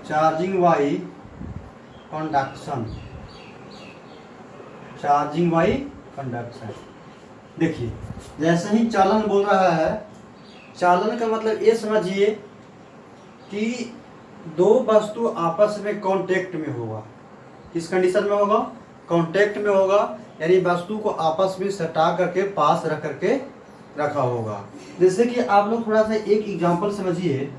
Charging by conduction, charging by conduction. देखिए जैसे ही चालन बोल रहा है, चालन का मतलब ये समझिए कि दो वस्तु आपस में कांटेक्ट में होगा। किस कंडीशन में होगा? कांटेक्ट में होगा, यानी वस्तु को आपस में सटा करके पास रख करके रखा होगा। जैसे कि आप लोग थोड़ा सा एक एग्जांपल समझिए।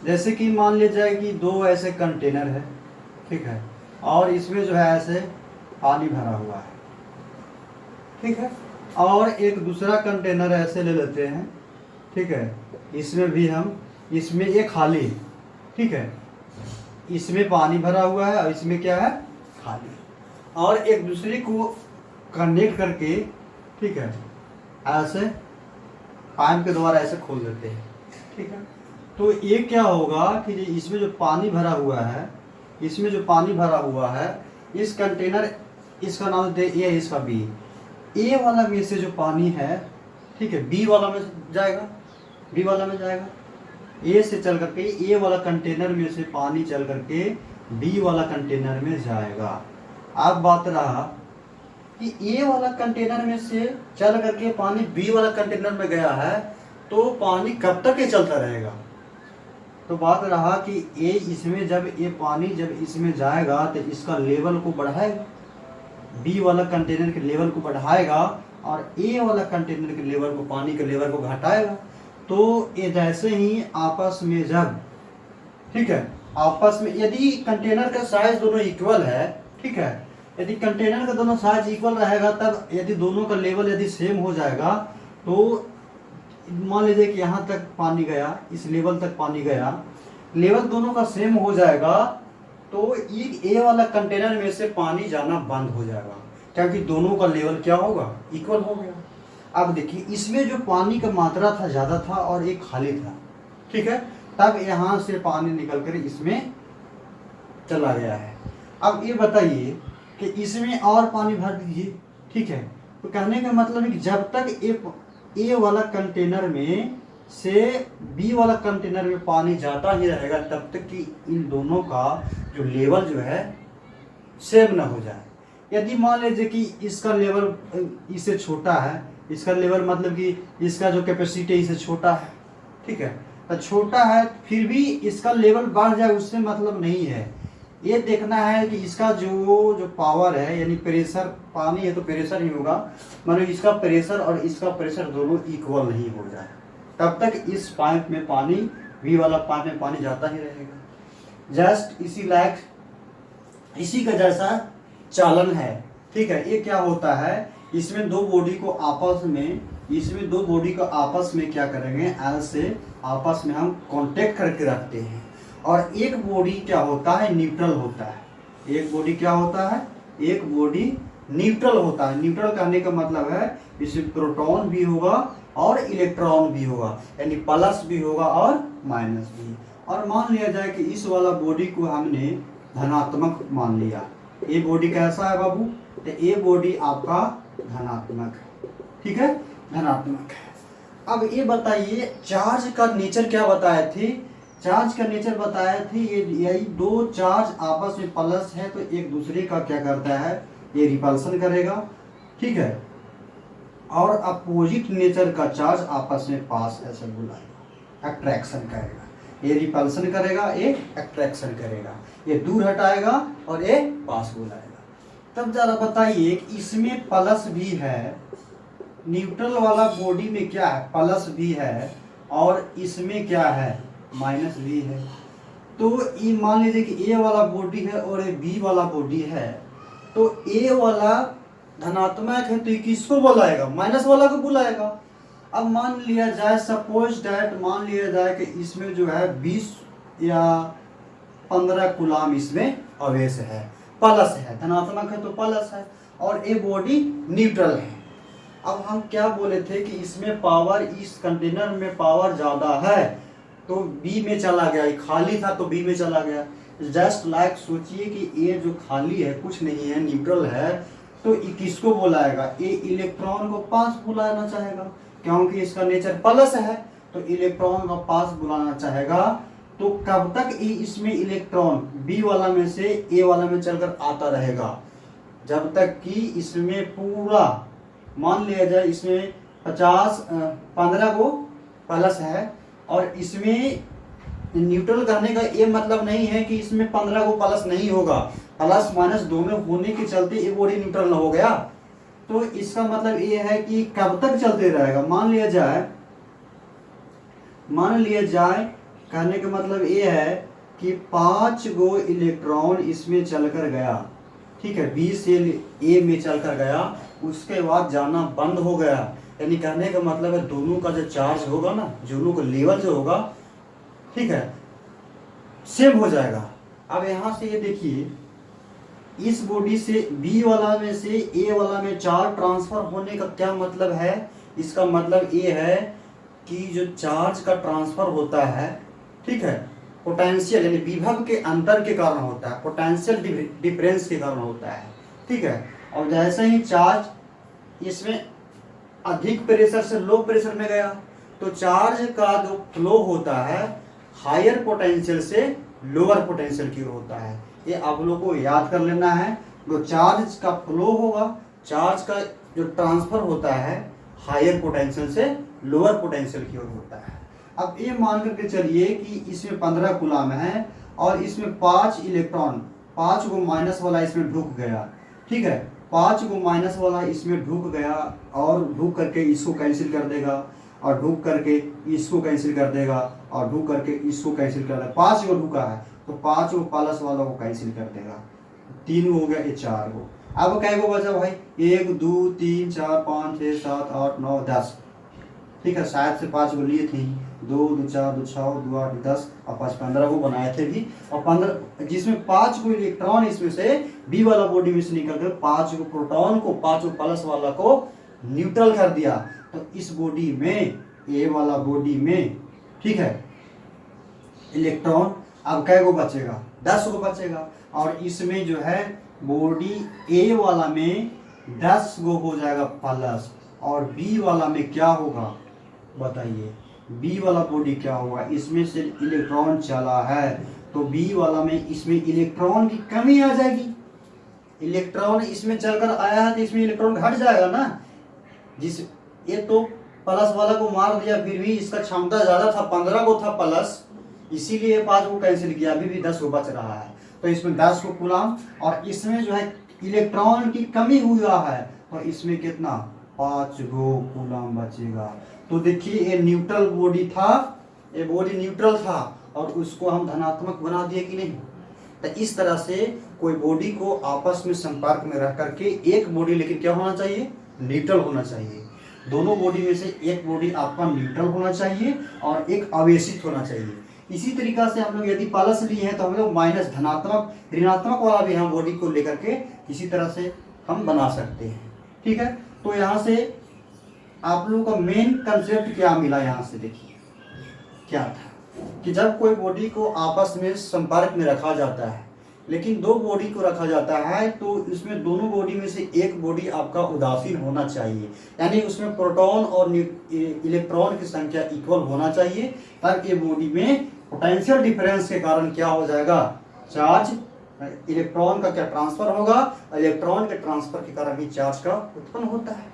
जैसे कि मान लिया जाए कि दो ऐसे कंटेनर है, ठीक है, और इसमें जो है ऐसे पानी भरा हुआ है, ठीक है, और एक दूसरा कंटेनर ऐसे ले लेते हैं, ठीक है, इसमें भी हम, इसमें एक खाली है, ठीक है, इसमें पानी भरा हुआ है और इसमें क्या है? खाली। और एक दूसरे को कनेक्ट करके, ठीक है, ऐसे पाइप के द्वारा ऐसे खोल देते हैं, ठीक है। तो ये क्या होगा कि इसमें जो पानी भरा हुआ है, इसमें जो पानी भरा हुआ है, इस कंटेनर, इसका नाम दे ए, इसका बी। ए वाला में से जो पानी है, ठीक है, बी वाला में जाएगा, बी वाला में जाएगा। ए से चल करके ए वाला कंटेनर में से पानी चल करके बी वाला कंटेनर में जाएगा। अब बात रहा कि ए वाला कंटेनर में से चल करके पानी बी वाला कंटेनर में गया है, तो पानी कब तक ये चलता रहेगा? तो बात रहा कि ए इसमें जब ये पानी जब इसमें जाएगा तो इसका लेवल को बढ़ाएगा, बी वाला कंटेनर के लेवल को बढ़ाएगा और ए वाला कंटेनर के लेवल को, पानी के लेवल को घटाएगा। तो ये जैसे ही आपस में जब, ठीक है, आपस में यदि कंटेनर का साइज दोनों इक्वल है, ठीक है, यदि कंटेनर का दोनों साइज इक्वल रहेगा, तब यदि दोनों का लेवल यदि सेम हो जाएगा, तो मान लीजिए कि यहाँ तक पानी गया, इस लेवल तक पानी गया, लेवल दोनों का सेम हो जाएगा, तो ए वाला कंटेनर में से पानी जाना बंद हो जाएगा, क्योंकि दोनों का लेवल क्या होगा? इक्वल हो गया। अब देखिए इसमें जो पानी का मात्रा था ज़्यादा था और एक खाली था, ठीक है, तब यहाँ से पानी निकल कर इसमें चला गया है। अब ये बताइए कि इसमें और पानी भर दीजिए, ठीक है। तो कहने का मतलब है कि जब तक ए वाला कंटेनर में से बी वाला कंटेनर में पानी जाता ही रहेगा, तब तक कि इन दोनों का जो लेवल जो है सेम ना हो जाए। यदि मान लीजिए कि इसका लेवल इससे छोटा है, इसका लेवल मतलब कि इसका जो कैपेसिटी इससे छोटा है, ठीक है, तो छोटा है फिर भी इसका लेवल बढ़ जाए, उससे मतलब नहीं है। ये देखना है कि इसका जो पावर है, यानी प्रेशर, पानी है तो प्रेशर ही होगा, मतलब इसका प्रेशर और इसका प्रेशर दोनों इक्वल नहीं हो जाए, तब तक इस पाइप में पानी, वी वाला पाइप में पानी जाता ही रहेगा। जस्ट इसी लायक, इसी का जैसा चालन है, ठीक है। ये क्या होता है, इसमें दो बॉडी को आपस में, इसमें दो बॉडी को आपस में क्या करेंगे, ऐसे आपस में हम कांटेक्ट करके रखते हैं। और एक बॉडी क्या होता है? न्यूट्रल होता है। एक बॉडी क्या होता है? एक बॉडी न्यूट्रल होता है। न्यूट्रल कहने का मतलब है इसमें प्रोटॉन भी होगा और इलेक्ट्रॉन भी होगा, यानी प्लस भी होगा और माइनस भी। और मान लिया जाए कि इस वाला बॉडी को हमने धनात्मक मान लिया। ये बॉडी कैसा है बाबू? तो ये बॉडी आपका धनात्मक है, ठीक है, धनात्मक है। अब ये बताइए चार्ज का नेचर क्या बताए थे? चार्ज का नेचर बताया थी ये, यही दो चार्ज आपस में प्लस है तो एक दूसरे का क्या करता है, ये रिपल्सन करेगा, ठीक है, और अपोजिट नेचर का चार्ज आपस में पास ऐसे बुलाएगा, अट्रैक्शन करेगा। ये रिपल्सन करेगा, ये अट्रैक्शन करेगा, ये दूर हटाएगा और ये पास बुलाएगा। तब जरा बताइए कि इसमें प्लस भी है, न्यूट्रल वाला बॉडी में क्या है? प्लस भी है, और इसमें क्या है? माइनस भी है। तो ये मान लीजिए कि ए वाला बॉडी है और ये बी वाला बॉडी है, तो ए वाला धनात्मक है तो ये किसको बुलाएगा? माइनस वाला को बुलाएगा। अब मान लिया जाए, सपोज दैट, मान लिया जाए कि इसमें जो है 20 या 15 कूलाम इसमें आवेश है, प्लस है, धनात्मक है तो प्लस है, और ये बॉडी न्यूट्रल है। अब हम क्या बोले थे कि इसमें पावर, इस कंटेनर में पावर ज़्यादा है तो बी में चला गया, ये खाली था तो बी में चला गया। जस्ट लाइक सोचिए कि ये जो खाली है कुछ नहीं है, न्यूट्रल है, तो ये किसको बुलाएगा? ये इलेक्ट्रॉन को पास बुलाना चाहेगा, क्योंकि इसका नेचर प्लस है, तो इलेक्ट्रॉन को पास बुलाना चाहेगा। तो कब तक ही इसमें इलेक्ट्रॉन बी वाला में से ए वाला में चलकर आता रहेगा, जब तक कि इसमें पूरा, मान लिया जाए इसमें 15 को प्लस है, और इसमें न्यूट्रल कहने का ये मतलब नहीं है कि इसमें 15 को प्लस नहीं होगा, प्लस माइनस दोनों होने के चलते ये बॉडी न्यूट्रल ना हो गया। तो इसका मतलब ये है कि कब तक चलते रहेगा। मान लिया जाए कहने का मतलब ये है कि 5 गो इलेक्ट्रॉन इसमें चलकर गया, ठीक है, बी से ए में चलकर गया, उसके बाद जाना बंद हो गया। यानी कहने का मतलब है दोनों का जो चार्ज होगा ना, दोनों का लेवल जो होगा, ठीक है, सेम हो जाएगा। अब यहाँ से ये देखिए, इस बॉडी से बी वाला में से ए वाला में चार्ज ट्रांसफर होने का क्या मतलब है। इसका मतलब ये है कि जो चार्ज का ट्रांसफर होता है, ठीक है, पोटेंशियल यानी विभव के अंतर के कारण होता है, पोटेंशियल डिफरेंस के कारण होता है, ठीक है। और जैसे ही चार्ज इसमें अधिक प्रेशर से लो प्रेशर में गया, तो चार्ज का जो फ्लो होता है हायर पोटेंशियल से लोअर पोटेंशियल की ओर होता है। ये आप लोगों को याद कर लेना है। जो चार्ज का फ्लो होगा, चार्ज का जो ट्रांसफर होता है हायर पोटेंशियल से लोअर पोटेंशियल की ओर होता है। अब ये मान करके चलिए कि इसमें 15 कूलम है और इसमें 5 इलेक्ट्रॉन, 5 को माइनस वाला इसमें ढुक गया, ठीक है, 5 को माइनस वाला इसमें ढुक गया और ढुक करके इसको कैंसिल कर देगा, और ढुक करके इसको कैंसिल कर देगा, और ढुक करके इसको कैंसिल कर देगा। 5 को ढुका है तो 5 को प्लस वाला को कैंसिल कर देगा, 3 हो गया, ये 4 को। अब कै को बचा भाई, 1 2 3 4 5 6 7 8 9 10, ठीक है, शायद से 5 को लिए थे, 2 2 4 2 6 2 8 10 और 5 15 को बनाए थे भी, और 15 जिसमें 5 को इलेक्ट्रॉन इसमें से बी वाला बॉडी में से निकल कर 5 को प्रोटॉन को 5 को प्लस वाला को न्यूट्रल कर दिया। तो इस बॉडी में, ए वाला बॉडी में, ठीक है, इलेक्ट्रॉन अब कै को बचेगा, 10 को बचेगा। और इसमें जो है बॉडी ए वाला में 10 गो हो जाएगा प्लस, और बी वाला में क्या होगा बताइए, बी वाला बॉडी क्या होगा, इसमें से इलेक्ट्रॉन चला है तो बी वाला में इसमें इलेक्ट्रॉन की कमी आ जाएगी। इलेक्ट्रॉन इसमें चलकर आया है तो इसमें इलेक्ट्रॉन घट जाएगा ना, जिस ये तो प्लस वाला को मार दिया, फिर भी इसका क्षमता ज्यादा था, 15 को था प्लस, इसीलिए 5 को कैंसिल किया, अभी भी 10 को बच रहा है। तो इसमें 10 को कूलम, और इसमें जो है इलेक्ट्रॉन की कमी हुआ है तो इसमें कितना, 5 गो कूलम बचेगा। तो देखिए ये न्यूट्रल बॉडी था, ये बॉडी न्यूट्रल था और उसको हम धनात्मक बना दिए कि नहीं। तो इस तरह से कोई बॉडी को आपस में संपर्क में रह करके, एक बॉडी लेकिन क्या होना चाहिए, न्यूट्रल होना चाहिए। दोनों बॉडी में से एक बॉडी आपका न्यूट्रल होना चाहिए और एक आवेशित होना चाहिए। इसी तरीका से हम लोग यदि प्लस लिए हैं तो हम लोग माइनस, धनात्मक ऋणात्मक वाला भी हम बॉडी को लेकर के इसी तरह से हम बना सकते हैं, ठीक है। तो यहाँ से आप लोगों का मेन कंसेप्ट क्या मिला, यहाँ से देखिए क्या था कि जब कोई बॉडी को आपस में संपर्क में रखा जाता है, लेकिन 2 बॉडी को रखा जाता है, तो इसमें दोनों बॉडी में से एक बॉडी आपका उदासीन होना चाहिए, यानी उसमें प्रोटॉन और इलेक्ट्रॉन की संख्या इक्वल होना चाहिए, ताकि बॉडी में पोटेंशियल डिफरेंस के कारण क्या हो जाएगा, चार्ज, इलेक्ट्रॉन का क्या ट्रांसफर होगा, इलेक्ट्रॉन के ट्रांसफर के कारण ही चार्ज का उत्पन्न होता है।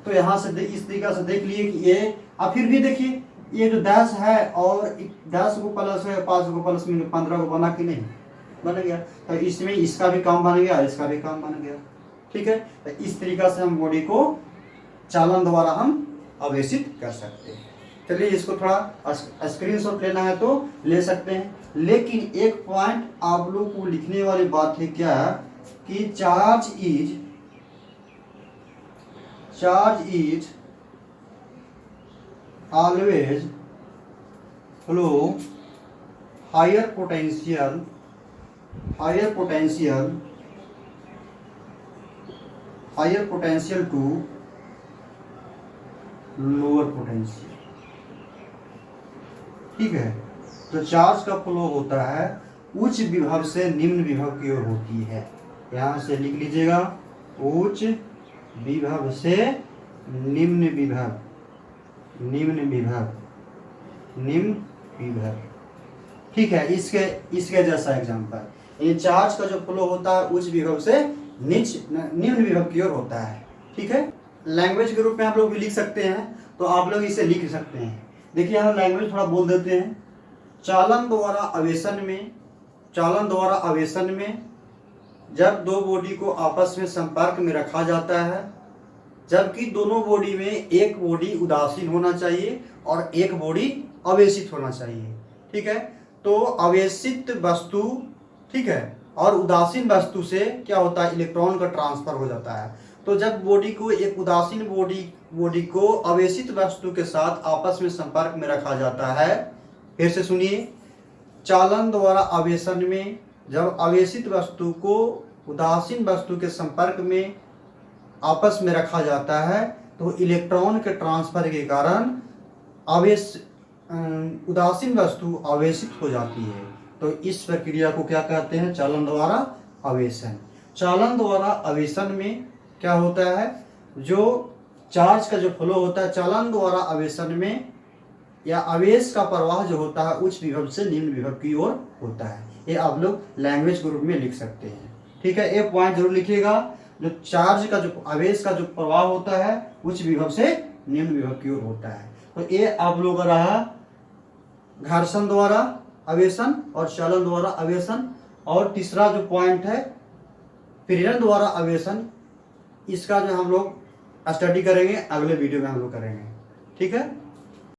तो यहाँ से इस तरीका से देख लिए कि ये, अब फिर भी देखिए ये जो 10 है और 10 को प्लस है, 5 को प्लस में 15 को बना कि नहीं बन गया, तो इसमें इसका भी काम बन गया, इसका भी काम बन गया, ठीक है। तो इस तरीका से हम बॉडी को चालन द्वारा हम आवेशित कर सकते हैं। चलिए इसको थोड़ा स्क्रीनशॉट लेना है तो ले सकते हैं, लेकिन एक पॉइंट आप लोग को लिखने वाली बात है क्या कि charge is always flow higher potential to lower potential, ठीक है। तो चार्ज का फ्लो होता है उच्च विभव से निम्न विभव की ओर होती है। यहाँ से लिख लीजिएगा, उच्च विभव से निम्न विभव, ठीक है, इसके जैसा एग्जांपल, ये चार्ज का जो फ्लो होता है उच्च विभव से निम्न विभव की ओर होता है। ठीक है, लैंग्वेज के रूप में आप लोग भी लिख सकते हैं, तो आप लोग इसे लिख सकते हैं। देखिए यहाँ लैंग्वेज थोड़ा बोल देते हैं। चालन द्वारा आवेशन में जब दो बॉडी को आपस में संपर्क में रखा जाता है, जबकि दोनों बॉडी में एक बॉडी उदासीन होना चाहिए और एक बॉडी आवेशित होना चाहिए। ठीक है, तो आवेशित वस्तु, ठीक है, और उदासीन वस्तु से क्या होता है, इलेक्ट्रॉन का ट्रांसफर हो जाता है। तो जब बॉडी को एक उदासीन बॉडी को आवेशित वस्तु के साथ आपस में संपर्क में रखा जाता है, फिर से सुनिए, चालन द्वारा आवेशन में जब आवेशित वस्तु को उदासीन वस्तु के संपर्क में आपस में रखा जाता है, तो इलेक्ट्रॉन के ट्रांसफर के कारण उदासीन वस्तु आवेशित हो जाती है। तो इस प्रक्रिया को क्या कहते हैं, चालन द्वारा आवेशन। चालन द्वारा आवेशन में क्या होता है, जो चार्ज का जो फ्लो होता है चालन द्वारा आवेशन में, या आवेश का प्रवाह जो होता है उच्च विभव से निम्न विभव की ओर होता है। ये आप लोग लैंग्वेज के रूप में लिख सकते हैं। ठीक है, एक पॉइंट जरूर लिखिएगा, जो चार्ज का जो आवेश का जो प्रवाह होता है उच्च विभव से निम्न विभव की ओर होता है। तो ये आप लोग का रहा घर्षण द्वारा आवेशन और चालन द्वारा आवेशन। और तीसरा जो पॉइंट है प्रेरण द्वारा आवेशन, इसका जो हम लोग स्टडी करेंगे अगले वीडियो में हम लोग करेंगे। ठीक है।